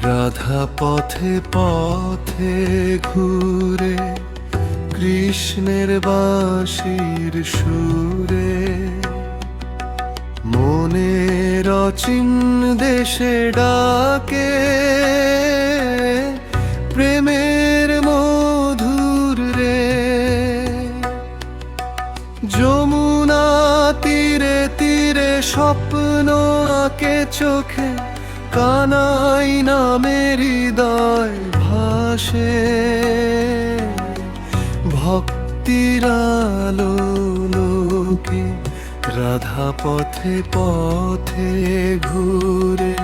রাধা পথে পথে ঘুরে কৃষ্ণের বাঁশির সুরে, মনের অচিন দেশে ডাকে প্রেমের মধুর রে। যমুনা তীরে তীরে স্বপ্ন আঁকে চোখে, কানাই নামের হৃদয় ভাসে। ভক্তির আলো লোকে রাধা পথে পথে ঘুরে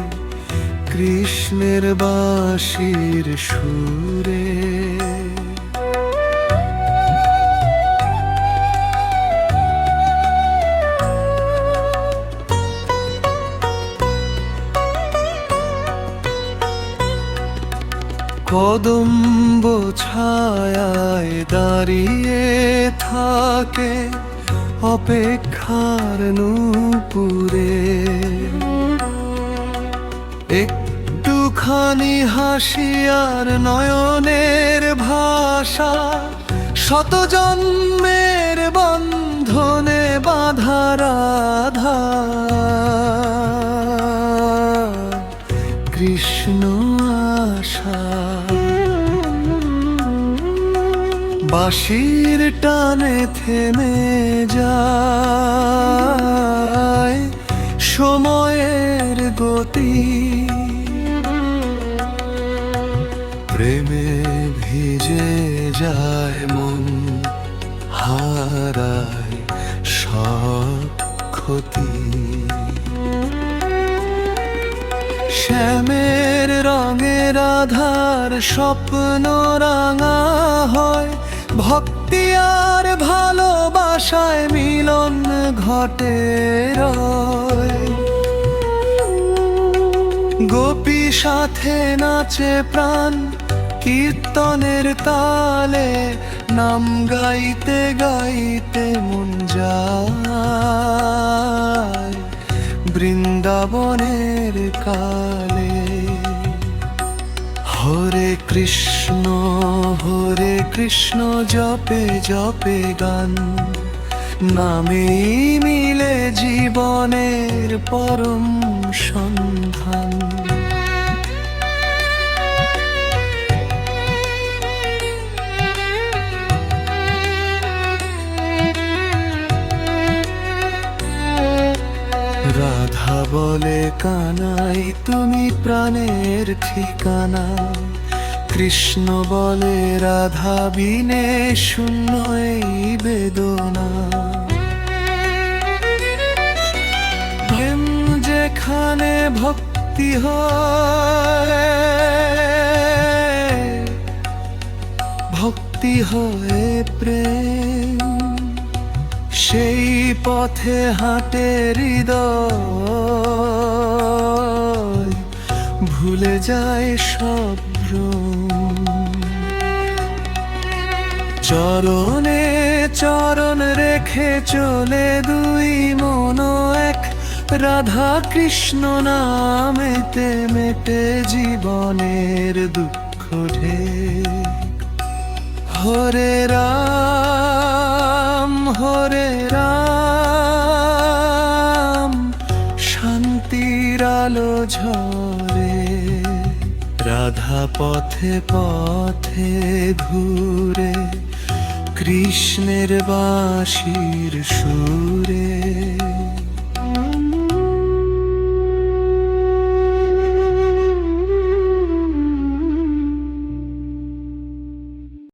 কৃষ্ণের বাঁশির সুরে। কদম্ব ছায়ায় দাঁড়িয়ে থাকে অপেক্ষার নূপুরে, একটুখানি হাসি আর নয়নের ভাষা, শত জন্মের বন্ধনে বাঁধা রাধা। কৃষ্ণ আশা বাঁশির টানে থেমে যায় সময়ের গতি, প্রেমে ভিজে যায় মন, হারায় সব ক্ষতি। শ্যামের রঙে রাধার স্বপ্ন রাঙা হয়, ভক্তি আর ভালোবাসায় মিলন ঘটে রয়। গোপী সাথে নাচে প্রাণ কীর্তনের তালে, নাম গাইতে গাইতে মন যায় বৃন্দাবনের কালে। হরে কৃষ্ণ জপে জপে গান, নামেই মিলে জীবনের পরম সন্ধান। রাধা বলে কানাই তুমি প্রাণের ঠিকানা, কৃষ্ণ বলে রাধা বিনে শূন্য এই বেদনা। প্রেম যেখানে ভক্তি হয়, ভক্তি হয় প্রেম, সেই পথে হাঁটে হৃদয়, ভুলে যায় সব ভ্রম। চরণে চরণ রেখে চলে দুই মন এক, রাধা কৃষ্ণ নামেতে মেটে জীবনের দুঃখ ঢেক। হরে রাম শান্তির আলো ঝরে, রাধা পথে পথে ঘুরে কৃষ্ণের বাঁশির সুরে।